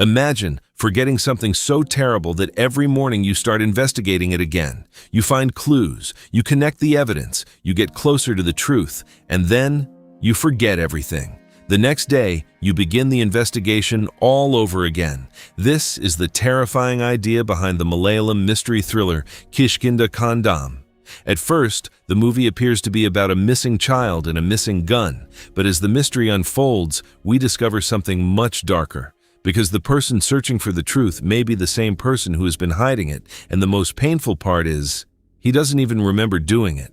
Imagine forgetting something so terrible that every morning you start investigating it again. You find clues, you connect the evidence, you get closer to the truth, and then you forget everything. The next day, you begin the investigation all over again. This is the terrifying idea behind the Malayalam mystery thriller Kishkindha Kaandam. At first, the movie appears to be about a missing child and a missing gun, but as the mystery unfolds, we discover something much darker. Because the person searching for the truth may be the same person who has been hiding it, and the most painful part is, he doesn't even remember doing it.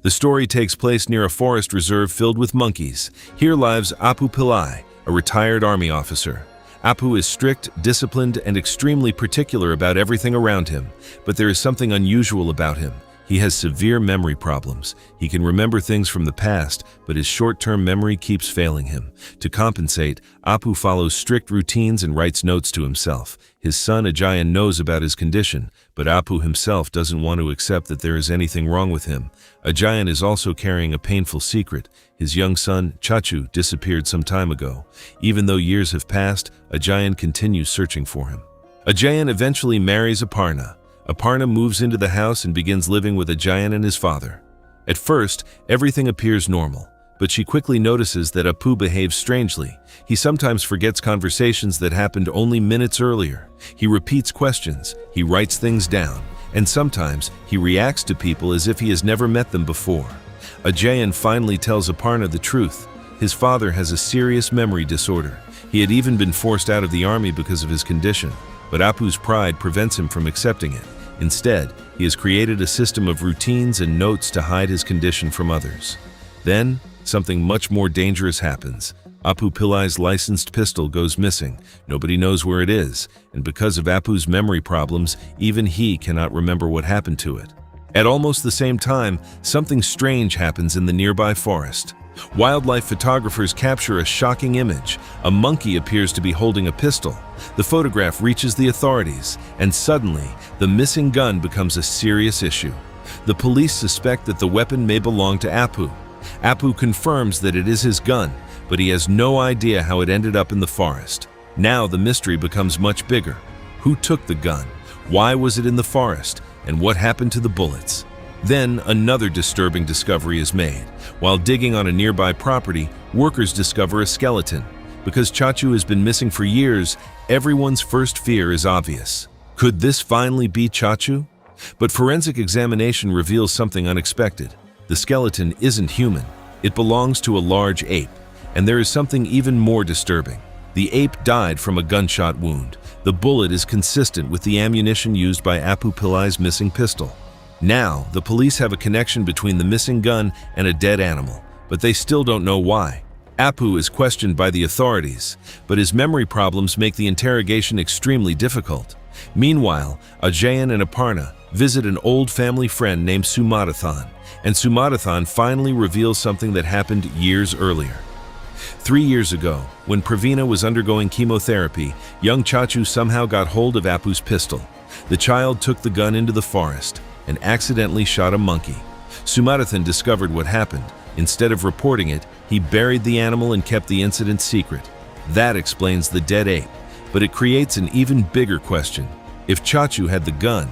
The story takes place near a forest reserve filled with monkeys. Here lives Apu Pillai, a retired army officer. Apu is strict, disciplined, and extremely particular about everything around him, but there is something unusual about him. He has severe memory problems. He can remember things from the past, but his short-term memory keeps failing him. To compensate, Apu follows strict routines and writes notes to himself. His son Ajayan knows about his condition, but Apu himself doesn't want to accept that there is anything wrong with him. Ajayan is also carrying a painful secret. His young son, Chachu, disappeared some time ago. Even though years have passed, Ajayan continues searching for him. Ajayan eventually marries Aparna. Aparna moves into the house and begins living with Ajayan and his father. At first, everything appears normal, but she quickly notices that Apu behaves strangely. He sometimes forgets conversations that happened only minutes earlier. He repeats questions, he writes things down, and sometimes he reacts to people as if he has never met them before. Ajayan finally tells Aparna the truth. His father has a serious memory disorder. He had even been forced out of the army because of his condition, but Apu's pride prevents him from accepting it. Instead, he has created a system of routines and notes to hide his condition from others. Then, something much more dangerous happens. Apu Pillai's licensed pistol goes missing. Nobody knows where it is, and because of Apu's memory problems, even he cannot remember what happened to it. At almost the same time, something strange happens in the nearby forest. Wildlife photographers capture a shocking image. A monkey appears to be holding a pistol. The photograph reaches the authorities, and suddenly, the missing gun becomes a serious issue. The police suspect that the weapon may belong to Apu. Apu confirms that it is his gun, but he has no idea how it ended up in the forest. Now the mystery becomes much bigger. Who took the gun? Why was it in the forest? And what happened to the bullets? Then another disturbing discovery is made. While digging on a nearby property, workers discover a skeleton. Because Chachu has been missing for years, everyone's first fear is obvious. Could this finally be Chachu? But forensic examination reveals something unexpected. The skeleton isn't human. It belongs to a large ape. And there is something even more disturbing. The ape died from a gunshot wound. The bullet is consistent with the ammunition used by Apu Pillai's missing pistol. Now, the police have a connection between the missing gun and a dead animal, but they still don't know why. Apu is questioned by the authorities, but his memory problems make the interrogation extremely difficult. Meanwhile, Ajayan and Aparna visit an old family friend named Sumadathan, and Sumadathan finally reveals something that happened years earlier. 3 years ago, when Pravina was undergoing chemotherapy, young Chachu somehow got hold of Apu's pistol. The child took the gun into the forest and accidentally shot a monkey. Sumadathan discovered what happened. Instead of reporting it, he buried the animal and kept the incident secret. That explains the dead ape, but it creates an even bigger question. If Chachu had the gun,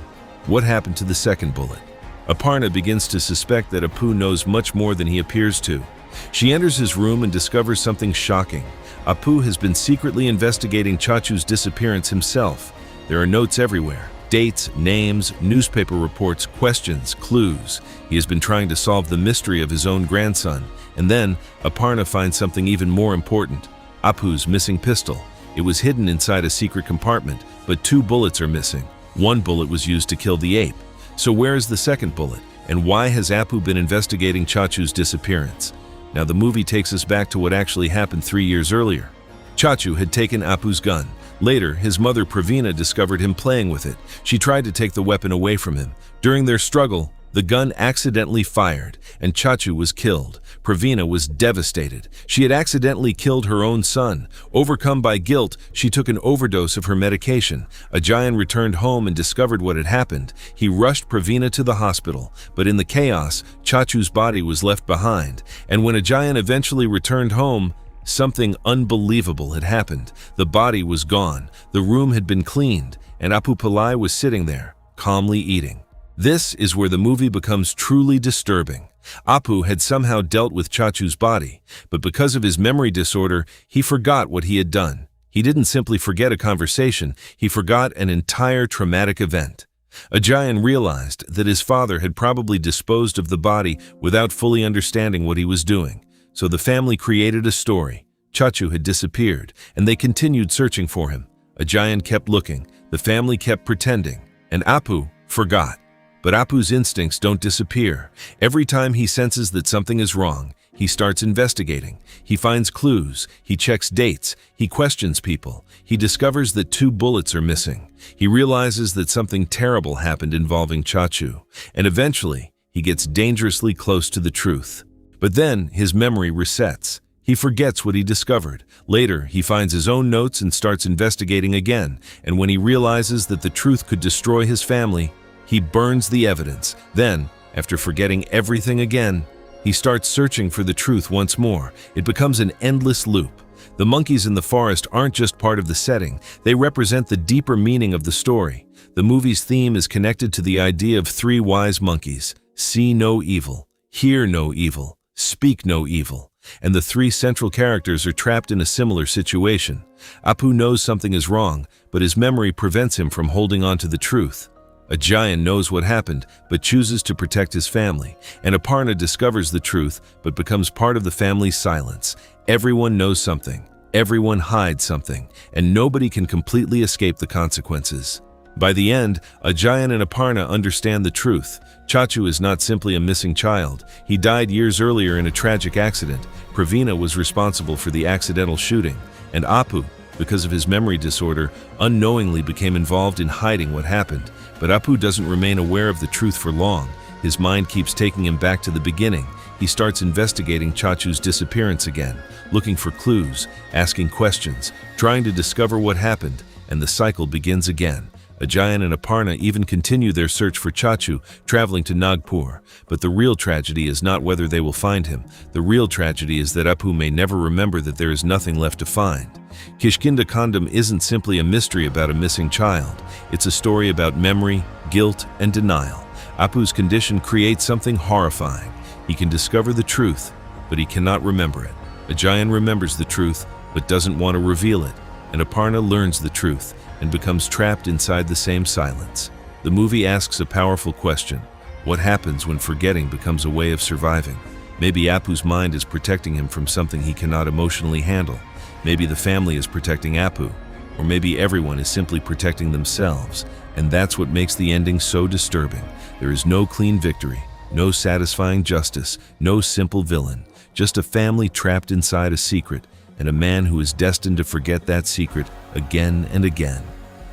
what happened to the second bullet? Aparna begins to suspect that Apu knows much more than he appears to. She enters his room and discovers something shocking. Apu has been secretly investigating Chachu's disappearance himself. There are notes everywhere. Dates, names, newspaper reports, questions, clues. He has been trying to solve the mystery of his own grandson. And then, Aparna finds something even more important. Apu's missing pistol. It was hidden inside a secret compartment, but 2 bullets are missing. 1 bullet was used to kill the ape. So where is the second bullet? And why has Apu been investigating Chachu's disappearance? Now the movie takes us back to what actually happened 3 years earlier. Chachu had taken Apu's gun. Later, his mother Pravina discovered him playing with it. She tried to take the weapon away from him. During their struggle, the gun accidentally fired, and Chachu was killed. Pravina was devastated. She had accidentally killed her own son. Overcome by guilt, she took an overdose of her medication. Ajayan returned home and discovered what had happened. He rushed Pravina to the hospital, but in the chaos, Chachu's body was left behind. And when Ajayan eventually returned home, Something unbelievable had happened. The body was gone, the room had been cleaned, and Apu Pillai was sitting there, calmly eating. This is where the movie becomes truly disturbing. Apu had somehow dealt with Chachu's body, but because of his memory disorder, he forgot what he had done. He didn't simply forget a conversation, he forgot an entire traumatic event. Ajayan realized that his father had probably disposed of the body without fully understanding what he was doing. So the family created a story. Chachu had disappeared, and they continued searching for him. Ajayan kept looking, the family kept pretending, and Apu forgot. But Apu's instincts don't disappear. Every time he senses that something is wrong, he starts investigating. He finds clues, he checks dates, he questions people. He discovers that 2 bullets are missing. He realizes that something terrible happened involving Chachu, and eventually, he gets dangerously close to the truth. But then, his memory resets. He forgets what he discovered. Later, he finds his own notes and starts investigating again, and when he realizes that the truth could destroy his family, he burns the evidence. Then, after forgetting everything again, he starts searching for the truth once more. It becomes an endless loop. The monkeys in the forest aren't just part of the setting, they represent the deeper meaning of the story. The movie's theme is connected to the idea of 3 wise monkeys: see no evil, hear no evil, speak no evil. And the 3 central characters are trapped in a similar situation. Apu knows something is wrong, but his memory prevents him from holding on to the truth. Ajayan knows what happened, but chooses to protect his family, and Aparna discovers the truth, but becomes part of the family's silence. Everyone knows something, everyone hides something, and nobody can completely escape the consequences. By the end, Ajayan and Aparna understand the truth. Chachu is not simply a missing child. He died years earlier in a tragic accident. Pravina was responsible for the accidental shooting, and Apu, because of his memory disorder, unknowingly became involved in hiding what happened. But Apu doesn't remain aware of the truth for long. His mind keeps taking him back to the beginning. He starts investigating Chachu's disappearance again, looking for clues, asking questions, trying to discover what happened, and the cycle begins again. Ajayan and Aparna even continue their search for Chachu, traveling to Nagpur. But the real tragedy is not whether they will find him. The real tragedy is that Apu may never remember that there is nothing left to find. Kishkindha Kaandam isn't simply a mystery about a missing child. It's a story about memory, guilt, and denial. Apu's condition creates something horrifying. He can discover the truth, but he cannot remember it. Ajayan remembers the truth, but doesn't want to reveal it. And Aparna learns the truth and becomes trapped inside the same silence. The movie asks a powerful question. What happens when forgetting becomes a way of surviving? Maybe Apu's mind is protecting him from something he cannot emotionally handle. Maybe the family is protecting Apu, or maybe everyone is simply protecting themselves. And that's what makes the ending so disturbing. There is no clean victory, no satisfying justice, no simple villain, just a family trapped inside a secret, and a man who is destined to forget that secret again and again.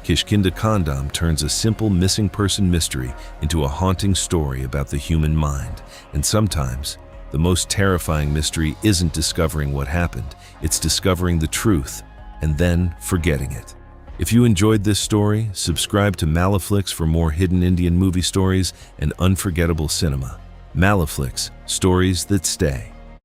Kishkindha Kaandam turns a simple missing person mystery into a haunting story about the human mind. And sometimes, the most terrifying mystery isn't discovering what happened, it's discovering the truth and then forgetting it. If you enjoyed this story, subscribe to Malluflix for more hidden Indian movie stories and unforgettable cinema. Malluflix, stories that stay.